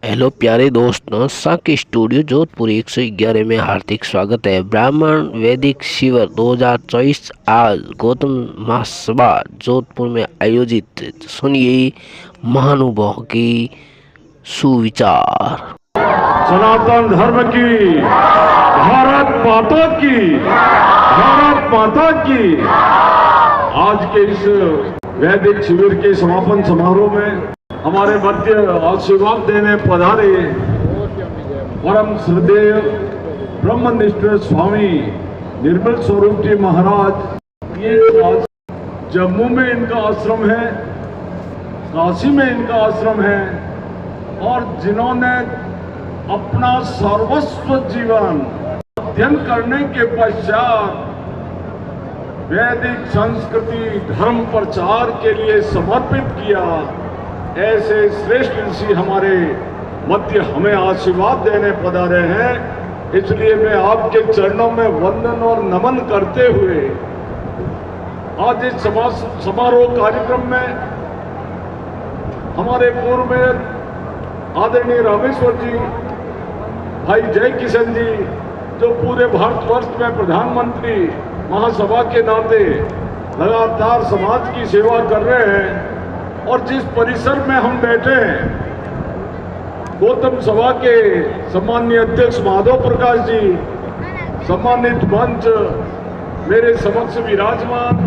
Hello प्यारे दोस्तों, साके studio Jodhpur 111 में हार्दिक स्वागत है। ब्राह्मण वैदिक शिविर 2024 आज गौतम महासभा जोधपुर में आयोजित। सुनिए महानुभाव की सुविचार। सनातन धर्म की, भारत माता की, भारत माता की। आज के इस वैदिक शिविर के समापन समारोह में हमारे मध्य आशीर्वाद देने पधारे परम श्रद्धेय ब्रह्मनिष्ठ स्वामी निर्मल स्वरूप जी महाराज। ये जम्मू में इनका आश्रम है, काशी में इनका आश्रम है, और जिन्होंने अपना सर्वस्व जीवन अध्ययन करने के पश्चात वैदिक संस्कृति धर्म प्रचार के लिए समर्पित किया, ऐसे श्रेष्ठ ऋषि हमारे मध्य हमें आशीर्वाद देने पधारे हैं। इसलिए मैं आपके चरणों में वंदन और नमन करते हुए आज इस समारोह कार्यक्रम में हमारे पूर्व में आदरणीय रामेश्वर जी, भाई जय किशन जी, जो पूरे भारतवर्ष में प्रधानमंत्री महासभा के नाते लगातार समाज की सेवा कर रहे हैं, और जिस परिसर में हम बैठे हैं, गौतम सभा के सम्माननीय अध्यक्ष माधव प्रकाश जी, सम्मानित मंच मेरे समक्ष विराजमान,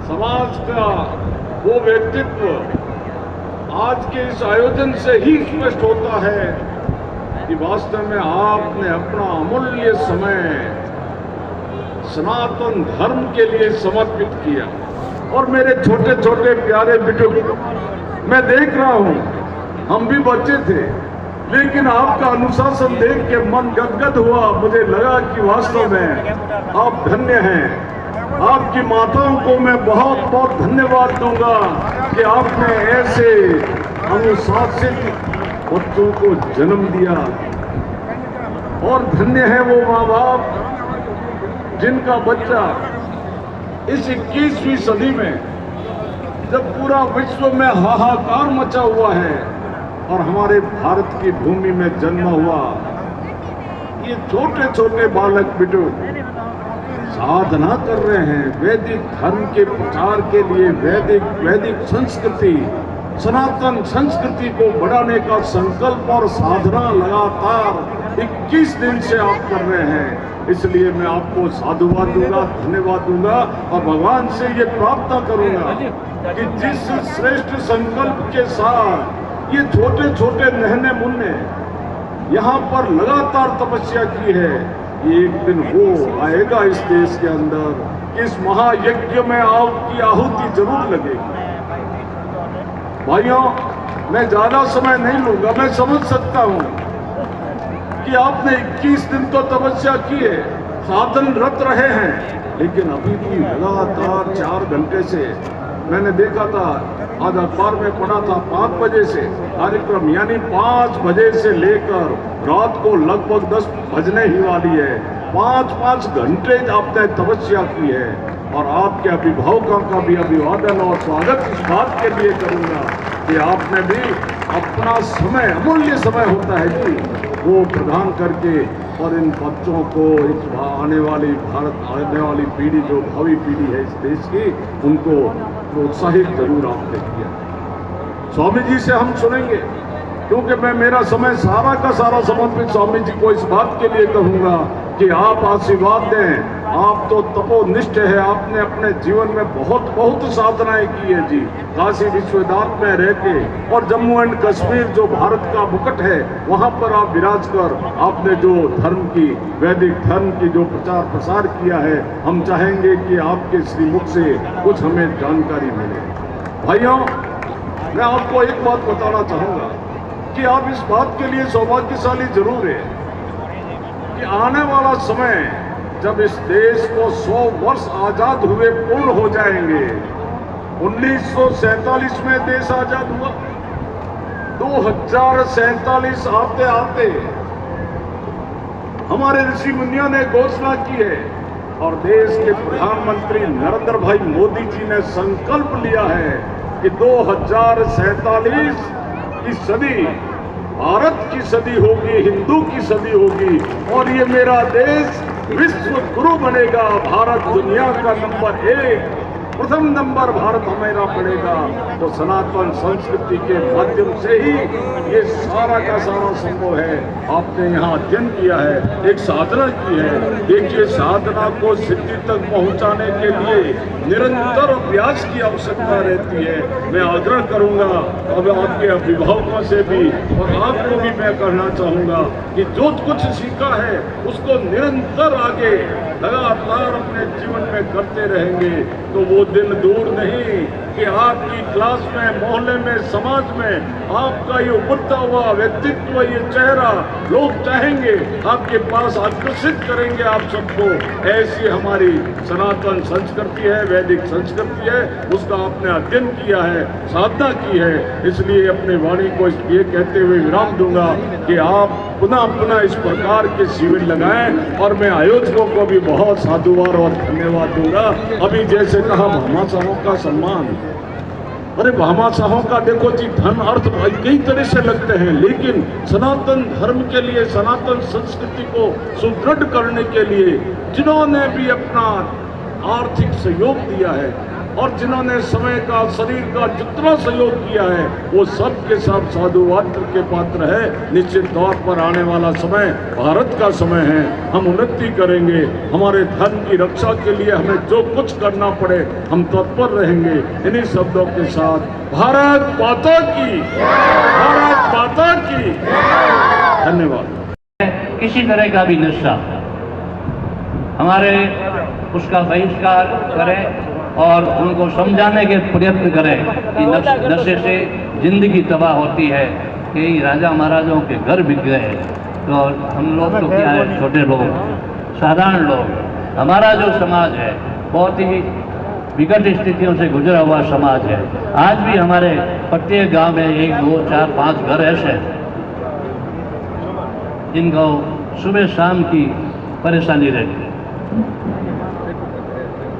समाज का वो व्यक्तित्व आज के इस आयोजन से ही स्पष्ट होता है कि वास्तव में आपने अपना अमूल्य समय सनातन धर्म के लिए समर्पित किया। और मेरे छोटे छोटे प्यारे बेटों, मैं देख रहा हूं, हम भी बच्चे थे, लेकिन आपका अनुशासन देख के मन गदगद हुआ। मुझे लगा कि वास्तव में आप धन्य हैं। आपकी माताओं को मैं बहुत बहुत धन्यवाद दूंगा कि आपने ऐसे अनुशासित बच्चों को जन्म दिया। और धन्य है वो माँ बाप जिनका बच्चा इस 21वीं सदी में, जब पूरा विश्व में हाहाकार मचा हुआ है और हमारे भारत की भूमि में जन्म हुआ, ये छोटे छोटे बालक बेटो साधना कर रहे हैं वैदिक धर्म के प्रचार के लिए। वैदिक संस्कृति, सनातन संस्कृति को बढ़ाने का संकल्प और साधना लगातार 21 दिन से आप कर रहे हैं। इसलिए मैं आपको साधुवाद दूंगा, धन्यवाद दूंगा, और भगवान से ये प्रार्थना करूंगा कि जिस श्रेष्ठ संकल्प के साथ ये छोटे छोटे नन्हे मुन्ने यहाँ पर लगातार तपस्या की है, एक दिन वो आएगा इस देश के अंदर, इस महायज्ञ में आपकी आहुति जरूर लगेगी। भाइयों, मैं ज्यादा समय नहीं लूंगा। मैं समझ सकता हूं कि आपने 21 दिन तो तपस्या की है, साधनरत रहे हैं, लेकिन अभी भी लगातार 4 घंटे से मैंने देखा था, आज अखबार में पढ़ा था, 5 बजे से कार्यक्रम, यानी 5 बजे से लेकर रात को लगभग 10 बजने ही वाली है, 5 घंटे आपने तपस्या की है। और आपके अभिभावकों का भी अभिवादन और स्वागत इस बात के लिए करूंगा कि आपने भी अपना समय, अमूल्य समय होता है जी, वो प्रदान करके और इन बच्चों को, इस आने वाली पीढ़ी, जो भावी पीढ़ी है इस देश की, उनको प्रोत्साहित जरूर आपने किया। स्वामी जी से हम सुनेंगे, क्योंकि मैं मेरा समय सारा का सारा समर्पित स्वामी जी को इस बात के लिए कहूंगा कि आप आशीर्वाद दें। आप तो तपोनिष्ठ है, आपने अपने जीवन में बहुत साधनाएं की है जी। काशी विश्वविद्यालय में रह के और जम्मू एंड कश्मीर जो भारत का मुकुट है, वहां पर आप विराज कर आपने जो धर्म की, वैदिक धर्म की जो प्रचार प्रसार किया है, हम चाहेंगे कि आपके श्रीमुख से कुछ हमें जानकारी मिले। भाइयों, मैं आपको एक बात बताना चाहूंगा कि आप इस बात के लिए सौभाग्यशाली जरूर है कि आने वाला समय, जब इस देश को 100 वर्ष आजाद हुए पूर्ण हो जाएंगे, 1947 में देश आजाद हुआ, 2047 आते आते हमारे ऋषि मुनियों ने घोषणा की है, और देश के प्रधानमंत्री नरेंद्र भाई मोदी जी ने संकल्प लिया है कि 2047 की सदी भारत की सदी होगी, हिंदू की सदी होगी और ये मेरा देश विश्व गुरु बनेगा। भारत दुनिया का नंबर 1, प्रथम नंबर भारत हमेरा पड़ेगा। तो सनातन संस्कृति के माध्यम से ही ये सारा का सारा संभव है। आपने यहाँ अध्ययन किया है, एक साधना की है। देखिए, साधना को सिद्धि तक पहुँचाने के लिए निरंतर अभ्यास की आवश्यकता रहती है। मैं आग्रह करूँगा अब आपके अभिभावकों से भी और आपको भी मैं कहना चाहूँगा कि जो कुछ सीखा है उसको निरंतर आगे लगातार अपने जीवन में करते रहेंगे तो वो दिन दूर नहीं कि आपकी क्लास में, मोहल्ले में, समाज में आपका ये उभरता हुआ व्यक्तित्व, ये चेहरा लोग चाहेंगे आपके पास, आकर्षित करेंगे आप सबको। ऐसी हमारी सनातन संस्कृति है, वैदिक संस्कृति है, उसका आपने अध्ययन किया है, साधना की है। इसलिए अपनी वाणी को ये कहते हुए विराम दूंगा कि आप पुनः पुनः इस प्रकार के शिविर लगाएं और मैं आयोजकों को भी बहुत साधुवाद और धन्यवाद दूंगा। अभी जैसे कहा भामाशाहों का सम्मान, अरे भामाशाहों का देखो जी, धन अर्थ कई तरह से लगते हैं, लेकिन सनातन धर्म के लिए, सनातन संस्कृति को सुदृढ़ करने के लिए जिन्होंने भी अपना आर्थिक सहयोग दिया है और जिन्होंने समय का, शरीर का जितना सहयोग किया है वो सब के सब साधुवाद के पात्र है। निश्चित तौर पर आने वाला समय भारत का समय है, हम उन्नति करेंगे। हमारे धर्म की रक्षा के लिए हमें जो कुछ करना पड़े हम तत्पर रहेंगे। इन्हीं शब्दों के साथ भारत माता की, भारत माता की धन्यवाद। किसी तरह का भी नशा हमारे उसका बहिष्कार करें और उनको समझाने के प्रयत्न करें कि नशे से जिंदगी तबाह होती है। कि राजा महाराजों के घर बिक गए तो हम लोग तो क्या है, छोटे लोग, साधारण लोग, हमारा जो समाज है बहुत ही विकट स्थितियों से गुजरा हुआ समाज है। आज भी हमारे प्रत्येक गांव में 1, 2, 4, 5 घर ऐसे हैं जिनको सुबह शाम की परेशानी रहती है।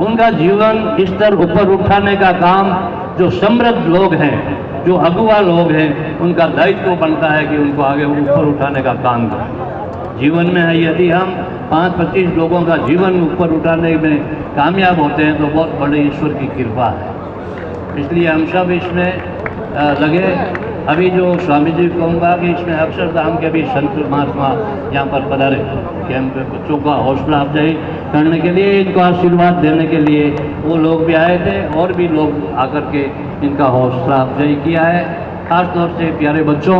उनका जीवन स्तर ऊपर उठाने का काम जो समृद्ध लोग हैं, जो अगुवा लोग हैं, उनका दायित्व बनता है कि उनको आगे ऊपर उठाने का काम करें। जीवन में है, यदि हम 5-25 लोगों का जीवन ऊपर उठाने में कामयाब होते हैं तो बहुत बड़े ईश्वर की कृपा है। इसलिए हम सब इसमें लगे। अभी जो स्वामी जी कहूँगा कि इसमें अक्षरधाम के भी संत महात्मा यहाँ पर पधारे कि हम बच्चों का हौसला अफजाई करने के लिए, इनको आशीर्वाद देने के लिए वो लोग भी आए थे और भी लोग आकर के इनका हौसला अफजाई किया है। खासतौर से प्यारे बच्चों,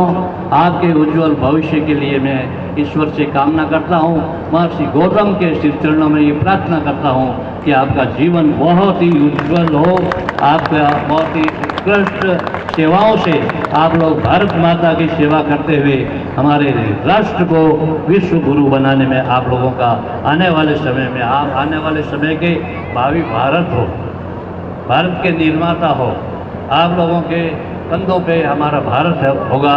आपके उज्जवल भविष्य के लिए मैं ईश्वर से कामना करता हूँ, महर्षि गौतम के श्री चरणों में ये प्रार्थना करता हूँ कि आपका जीवन बहुत ही उज्जवल हो, आपका बहुत ही उत्कृष्ट सेवाओं से आप लोग भारत माता की सेवा करते हुए हमारे राष्ट्र को विश्व गुरु बनाने में आप लोगों का आने वाले समय में, आप आने वाले समय के भावी भारत हो, भारत के निर्माता हो। आप लोगों के कंधों पे हमारा भारत होगा।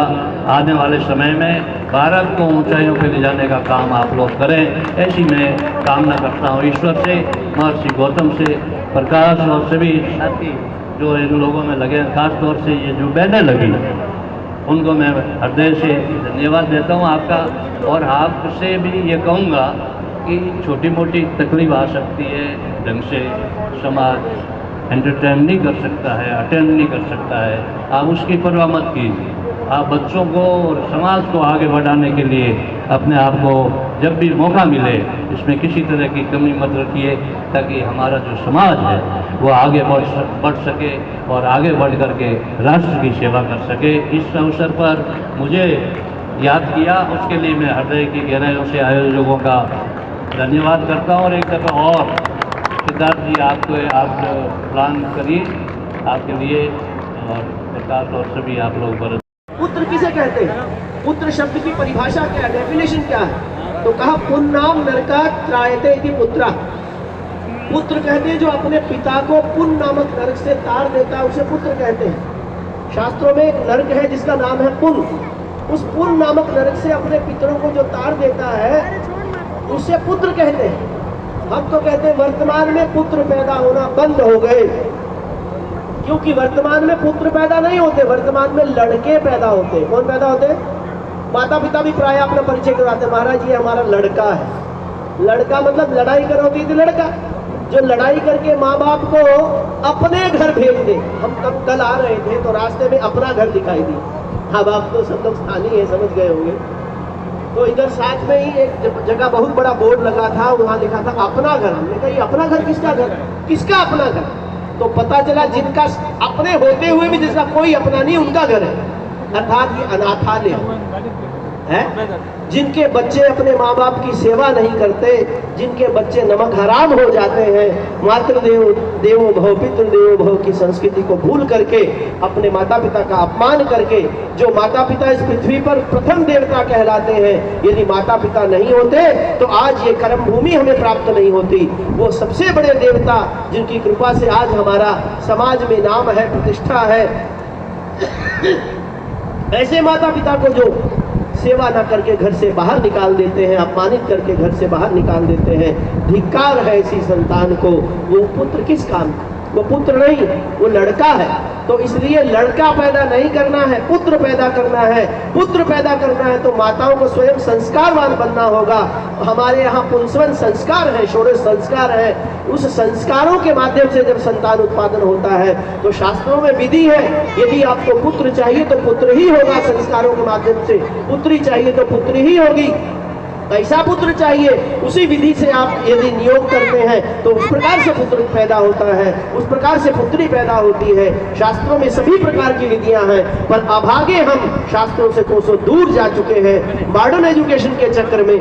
आने वाले समय में भारत को ऊंचाइयों पे ले जाने का काम आप लोग करें, ऐसी मैं कामना करता हूँ ईश्वर से, महर्षि गौतम से, प्रकाश और सभी साथी जो इन लोगों में लगे। खास तौर से ये जो बहनें लगी उनको मैं हृदय से धन्यवाद देता हूँ आपका। और आपसे भी ये कहूँगा कि छोटी मोटी तकलीफ आ सकती है, ढंग से समाज एंटरटेन नहीं कर सकता है, अटेंड नहीं कर सकता है, आप उसकी परवाह मत कीजिए। आप बच्चों को और समाज को आगे बढ़ाने के लिए अपने आप को जब भी मौका मिले इसमें किसी तरह की कमी मत रखिए, ताकि हमारा जो समाज है वो आगे बढ़ सके और आगे बढ़ करके राष्ट्र की सेवा कर सके। इस अवसर पर मुझे याद किया, उसके लिए मैं हृदय की गहराइयों से आयोजकों का धन्यवाद करता हूँ। और एक दफ़ा और सिद्धार्थ जी, आप प्लान करिए आपके लिए, और प्रकाश और सभी आप लोग पर। पुत्र किसे कहते हैं? पुत्र शब्द की परिभाषा क्या है, डेफिनेशन क्या है? तो कहा पुन्नाम नरका त्रायते इति पुत्रा। पुत्र कहते हैं जो अपने पिता को पुन नामक नरक से तार देता है, उसे पुत्र कहते हैं। शास्त्रों में एक नरक है जिसका नाम है पुन। उस पुन नामक नरक से अपने पितरों को जो तार देता है उसे पुत्र कहते हैं। हम तो कहते हैं वर्तमान में पुत्र पैदा होना बंद हो गए, क्योंकि वर्तमान में पुत्र पैदा नहीं होते, वर्तमान में लड़के पैदा होते। कौन पैदा होते? माता पिता भी प्राय अपना परिचय करवाते हैं, महाराज ये हमारा लड़का है। लड़का मतलब लड़ाई करोगी तो लड़का, जो लड़ाई करके माँ बाप को अपने घर भेज दे। हम कल आ रहे थे तो रास्ते में अपना घर दिखाई दिया। अब आप तो सब लोग स्थानीय है, समझ गए होंगे। तो इधर साथ में ही एक जगह बहुत बड़ा बोर्ड लगा था, वहाँ लिखा था अपना घर। हमने कहा ये अपना घर किसका घर, किसका अपना घर? तो पता चला जिनका अपने होते हुए भी जिसका कोई अपना नहीं उनका घर है, अर्थात ये अनाथालय है। जिनके बच्चे अपने माँ बाप की सेवा नहीं करते, जिनके बच्चे नमक हराम हो जाते हैं, मातृदेव देवो भव पितृदेवो भव की संस्कृति को भूल करके, अपने माता पिता का अपमान करके, जो माता पिता इस पृथ्वी पर प्रथम देवता कहलाते हैं, यदि माता पिता नहीं होते तो आज ये कर्म भूमि हमें प्राप्त नहीं होती। वो सबसे बड़े देवता जिनकी कृपा से आज हमारा समाज में नाम है, प्रतिष्ठा है, ऐसे माता पिता को जो सेवा न करके घर से बाहर निकाल देते हैं, अपमानित करके घर से बाहर निकाल देते हैं, धिक्कार है ऐसी संतान को। वो पुत्र किस काम का? वो पुत्र नहीं, वो लड़का है। तो इसलिए लड़का पैदा नहीं करना है, पुत्र पैदा करना है। पुत्र पैदा करना है तो माताओं को स्वयं संस्कारवान बनना होगा। हमारे यहाँ पुंसवन संस्कार है, षोडश संस्कार है। उस संस्कारों के माध्यम से जब संतान उत्पादन होता है तो शास्त्रों में विधि है, यदि आपको पुत्र चाहिए तो पुत्र ही होगा। संस्कारों के माध्यम से पुत्री चाहिए तो पुत्री ही होगी। ऐसा पुत्र चाहिए, उसी विधि से आप यदि नियोग करते हैं तो उस प्रकार से पुत्र पैदा होता है, उस प्रकार से पुत्री पैदा होती है। शास्त्रों में सभी प्रकार की विधियां हैं, पर अभागे हम शास्त्रों से कोसों दूर जा चुके हैं। मॉडर्न एजुकेशन के चक्कर में,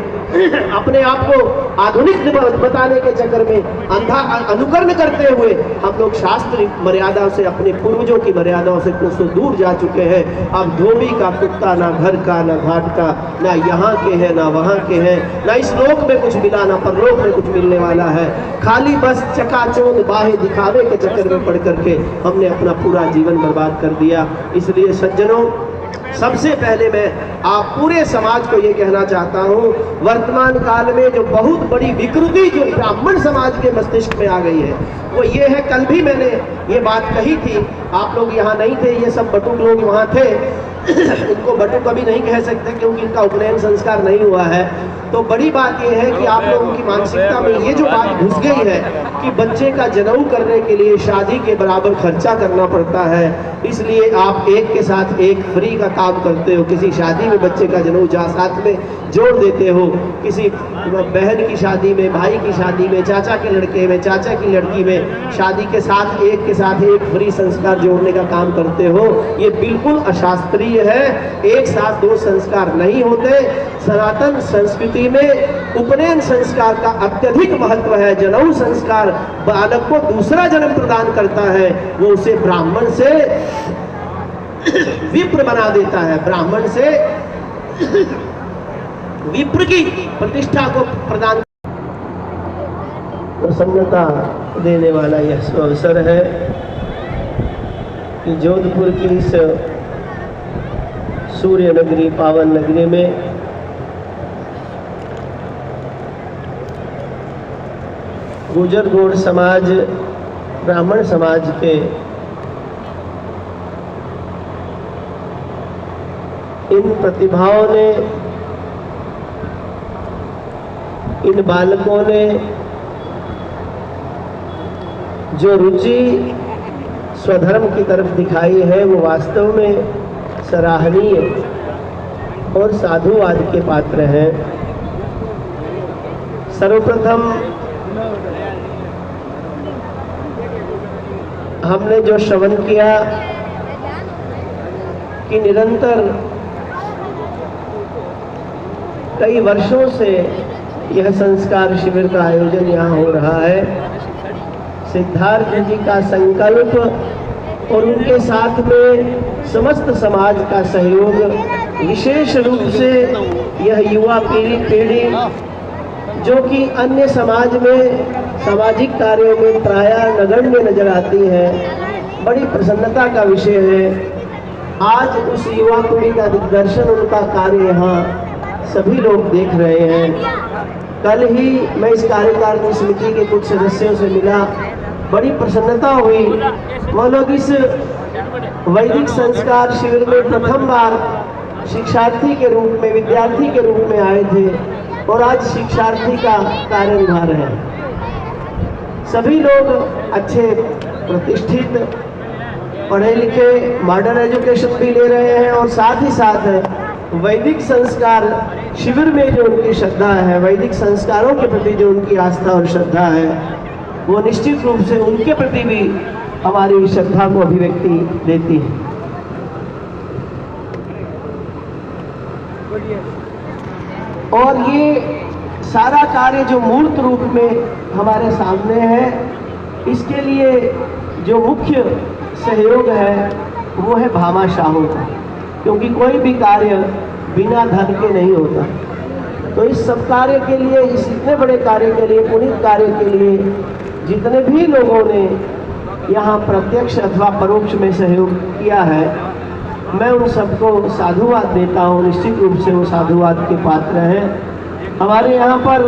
अपने आप को आधुनिक बताने के चक्कर में अंधा अनुकरण करते हुए हम लोग शास्त्र मर्यादा से, अपने पूर्वजों की मर्यादाओं से कोसों दूर जा चुके हैं। अब धोबी का कुत्ता ना घर का, ना घाट का, ना यहाँ के है ना वहाँ के हैं, ना इस लोक में कुछ मिला ना परलोक में कुछ मिलने वाला है। खाली बस चकाचौंध बाहें दिखावे के चक्कर में पड़ करके हमने अपना पूरा जीवन बर्बाद कर दिया। इसलिए सज्जनों, सबसे पहले मैं आप पूरे समाज को ये कहना चाहता हूँ, वर्तमान काल में जो बहुत बड़ी विकृति जो ब्राह्मण समाज के मस्तिष्क में आ गई है वो ये है। कल भी मैंने ये बात कही थी, आप लोग यहाँ नहीं थे, ये सब बटुक लोग वहाँ थे। इनको बटुक कभी नहीं कह सकते क्योंकि इनका उपनयन संस्कार नहीं हुआ है। तो बड़ी बात यह है कि आप लोगों की मानसिकता में ये जो बात घुस गई है कि बच्चे का जनेऊ करने के लिए शादी के बराबर खर्चा करना पड़ता है, इसलिए आप एक के साथ एक फ्री का काम करते हो। किसी शादी में बच्चे का जनेऊ जा साथ में जोड़ देते हो, किसी बहन की शादी में, भाई की शादी में, चाचा के लड़के में, चाचा की लड़की में, शादी के साथ एक फ्री संस्कार जोड़ने का काम करते हो। ये बिल्कुल अशास्त्रीय है। एक साथ दो संस्कार नहीं होते। सनातन संस्कृति में उपनयन संस्कार का अत्यधिक महत्व है। जनेऊ संस्कार बालक को दूसरा जन्म प्रदान करता है, वो उसे ब्राह्मण से विप्र बना देता है, ब्राह्मण से विप्र की प्रतिष्ठा को प्रदान, प्रसन्नता देने वाला यह अवसर है कि जोधपुर की इस सूर्य नगरी, पावन नगरी में गुर्जर गौड़ समाज, ब्राह्मण समाज के इन प्रतिभाओं ने, इन बालकों ने जो रुचि स्वधर्म की तरफ दिखाई है वो वास्तव में सराहनीय और साधुवाद के पात्र हैं। सर्वप्रथम हमने जो श्रवण किया कि निरंतर कई वर्षों से यह संस्कार शिविर का आयोजन यहाँ हो रहा है। सिद्धार्थ जी का संकल्प और उनके साथ में समस्त समाज का सहयोग, विशेष रूप से यह युवा पीढ़ी जो कि अन्य समाज में सामाजिक कार्यों में प्रायः नगण्य नजर आती है, बड़ी प्रसन्नता का विषय है। आज उस युवा पीढ़ी का दिग्दर्शन, उनका कार्य यहाँ सभी लोग देख रहे हैं। कल ही मैं इस कार्यकारिणी समिति के कुछ सदस्यों से मिला, बड़ी प्रसन्नता हुई। मानो इस वैदिक संस्कार शिविर में प्रथम बार शिक्षार्थी के रूप में, विद्यार्थी के रूप में आए थे और आज शिक्षार्थी का कार्य निभा रहे हैं। सभी लोग अच्छे प्रतिष्ठित पढ़े लिखे मॉडर्न एजुकेशन भी ले रहे हैं और साथ ही साथ वैदिक संस्कार शिविर में जो उनकी श्रद्धा है, वैदिक संस्कारों के प्रति जो उनकी आस्था और श्रद्धा है, वो निश्चित रूप से उनके प्रति भी हमारी श्रद्धा को अभिव्यक्ति देती है। और ये सारा कार्य जो मूर्त रूप में हमारे सामने है, इसके लिए जो मुख्य सहयोग है वो है भामाशाहों का, क्योंकि कोई भी कार्य बिना धन के नहीं होता। तो इस सब कार्य के लिए, इस इतने बड़े कार्य के लिए, पुनीत कार्य के लिए जितने भी लोगों ने यहाँ प्रत्यक्ष अथवा परोक्ष में सहयोग किया है, मैं उन सबको साधुवाद देता हूँ। निश्चित रूप से वो साधुवाद के पात्र हैं। हमारे यहाँ पर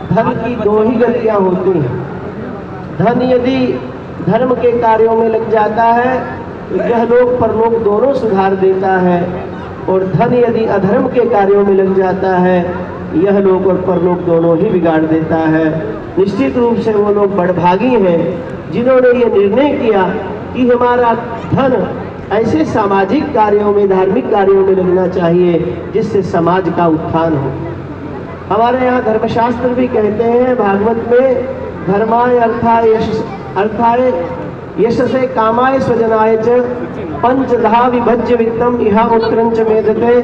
धन की दो ही गतियाँ होती हैं। धन यदि धर्म के कार्यों में लग जाता है तो यह लोक परलोक दोनों सुधार देता है, और धन यदि अधर्म के कार्यों में लग जाता है, यह लोक और परलोक दोनों ही बिगाड़ देता है। निश्चित रूप से वो लोग बड़भागी हैं जिन्होंने ये निर्णय किया कि हमारा धन ऐसे सामाजिक कार्यों में, धार्मिक कार्यों में लगना चाहिए जिससे समाज का उत्थान हो। हमारे यहाँ धर्मशास्त्र भी कहते हैं, भागवत में, धर्माय अर्थाय यशसे कामाय स्वजनाय च पंचधा विभज्य वित्तम इहा उत्क्रंच मेधते।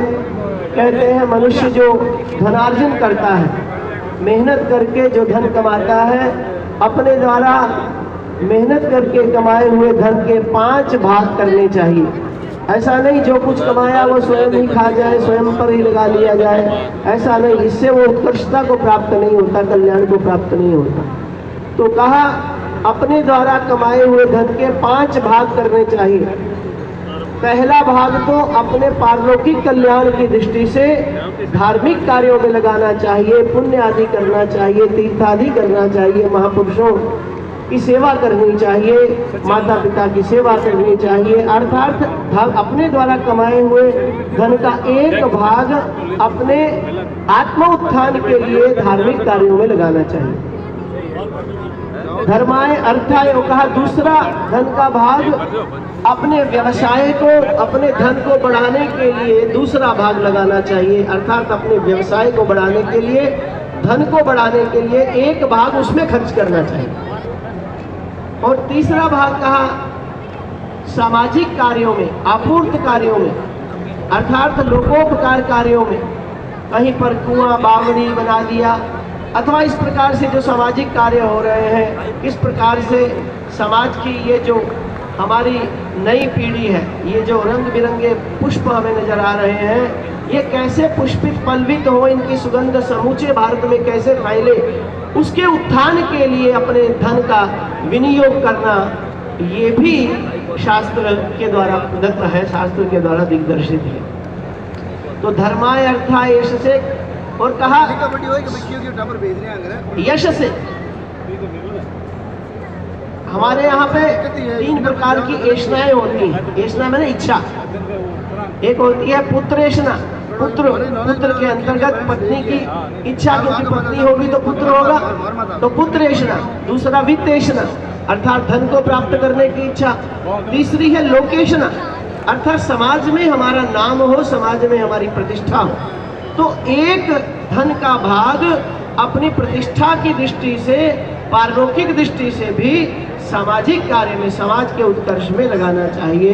कहते हैं मनुष्य जो धनार्जन करता है, मेहनत करके जो धन कमाता है, अपने द्वारा मेहनत करके कमाए हुए धन के 5 भाग करने चाहिए। ऐसा नहीं जो कुछ कमाया वो स्वयं ही खा जाए, स्वयं पर ही लगा लिया जाए, ऐसा नहीं। इससे वो उत्कृष्टता को प्राप्त नहीं होता, कल्याण को प्राप्त नहीं होता। तो कहा अपने द्वारा कमाए हुए धन के 5 भाग करने चाहिए। पहला भाग तो अपने पारलौकिक कल्याण की दृष्टि से धार्मिक कार्यों में लगाना चाहिए, पुण्य आदि करना चाहिए, तीर्थादि करना चाहिए, महापुरुषों की सेवा करनी चाहिए, माता पिता की सेवा करनी चाहिए। अर्थात अपने द्वारा कमाए हुए धन का एक भाग अपने आत्म उत्थान के लिए धार्मिक कार्यों में लगाना चाहिए। धर्माय अर्थाय कहा, दूसरा धन का भाग अपने व्यवसाय को, अपने धन को बढ़ाने के लिए दूसरा भाग लगाना चाहिए। अर्थात अपने व्यवसाय को बढ़ाने के लिए, धन को बढ़ाने के लिए एक भाग उसमें खर्च करना चाहिए। और तीसरा भाग कहा सामाजिक कार्यों में, आपूर्त कार्यों में, अर्थात लोकोपकार कार्यों में, कहीं पर कुआं बावड़ी बना दिया अथवा इस प्रकार से जो सामाजिक कार्य हो रहे हैं, इस प्रकार से समाज की ये जो हमारी नई पीढ़ी है, ये जो रंग बिरंगे पुष्प हमें नजर आ रहे हैं, ये कैसे पुष्पित पल्वित हो, इनकी सुगंध समूचे भारत में कैसे फैले, उसके उत्थान के लिए अपने धन का विनियोग करना, ये भी शास्त्र के द्वारा प्रदत्त है, शास्त्र के द्वारा दिग्दर्शित है। तो धर्माय अर्थाय यश से, और कहा यश से हमारे यहाँ पे 3 प्रकार की ऐष्णाएं होती हैं। ऐष्णा मैंने इच्छा। एक होती है पुत्रेष्णा, पुत्र के अंतर्गत पत्नी की इच्छा, क्योंकि पत्नी होगी तो पुत्र होगा, तो पुत्रेष्णा। दूसरा वित्तेष्णा, अर्थात धन को प्राप्त करने की इच्छा। तीसरी है लोकेष्णा, अर्थात समाज में हमारा नाम हो, समाज में हमारी प्रतिष्ठा हो। तो एक धन का भाग अपनी प्रतिष्ठा की दृष्टि से, पारलौकिक दृष्टि से भी सामाजिक कार्य में, समाज के उत्कर्ष में लगाना चाहिए,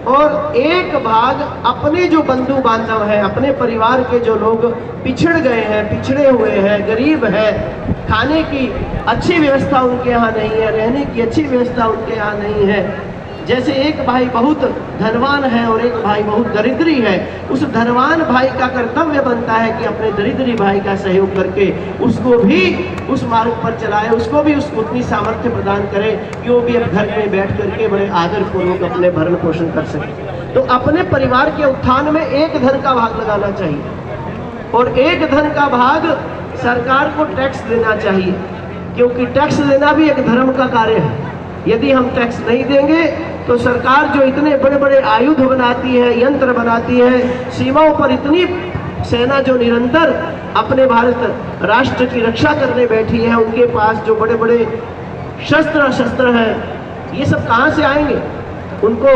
और एक भाग अपने जो बंधु बांधव हैं, अपने परिवार के जो लोग पिछड़ गए हैं, पिछड़े हुए हैं, गरीब हैं, खाने की अच्छी व्यवस्था उनके यहाँ नहीं है, रहने की अच्छी व्यवस्था उनके यहाँ नहीं है। जैसे एक भाई बहुत धनवान है और एक भाई बहुत दरिद्री है, उस धनवान भाई का कर्तव्य बनता है कि अपने दरिद्री भाई का सहयोग करके उसको भी उस मार्ग पर चलाए, उसको भी उतनी सामर्थ्य प्रदान करे कि वो भी अब घर में बैठ करके बड़े आदर पूर्वक अपने भरण पोषण कर सके। तो अपने परिवार के उत्थान में एक धन का भाग लगाना चाहिए, और एक धन का भाग सरकार को टैक्स देना चाहिए, क्योंकि टैक्स देना भी एक धर्म का कार्य है। यदि हम टैक्स नहीं देंगे तो सरकार जो इतने बड़े बड़े आयुध बनाती है, यंत्र बनाती है, सीमाओं पर इतनी सेना जो निरंतर अपने भारत राष्ट्र की रक्षा करने बैठी है, उनके पास जो बड़े बड़े शस्त्र हैं, ये सब कहाँ से आएंगे? उनको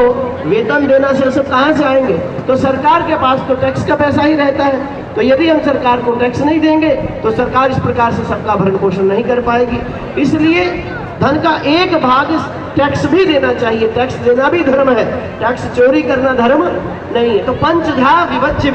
वेतन देना से सब कहाँ से आएंगे? तो सरकार के पास तो टैक्स का पैसा ही रहता है। तो यदि हम सरकार को टैक्स नहीं देंगे तो सरकार इस प्रकार से सबका भरण पोषण नहीं कर पाएगी। इसलिए धन का एक भाग टैक्स भी देना चाहिए। टैक्स देना भी धर्म है, टैक्स चोरी करना धर्म नहीं है। तो पंचधा विभज्य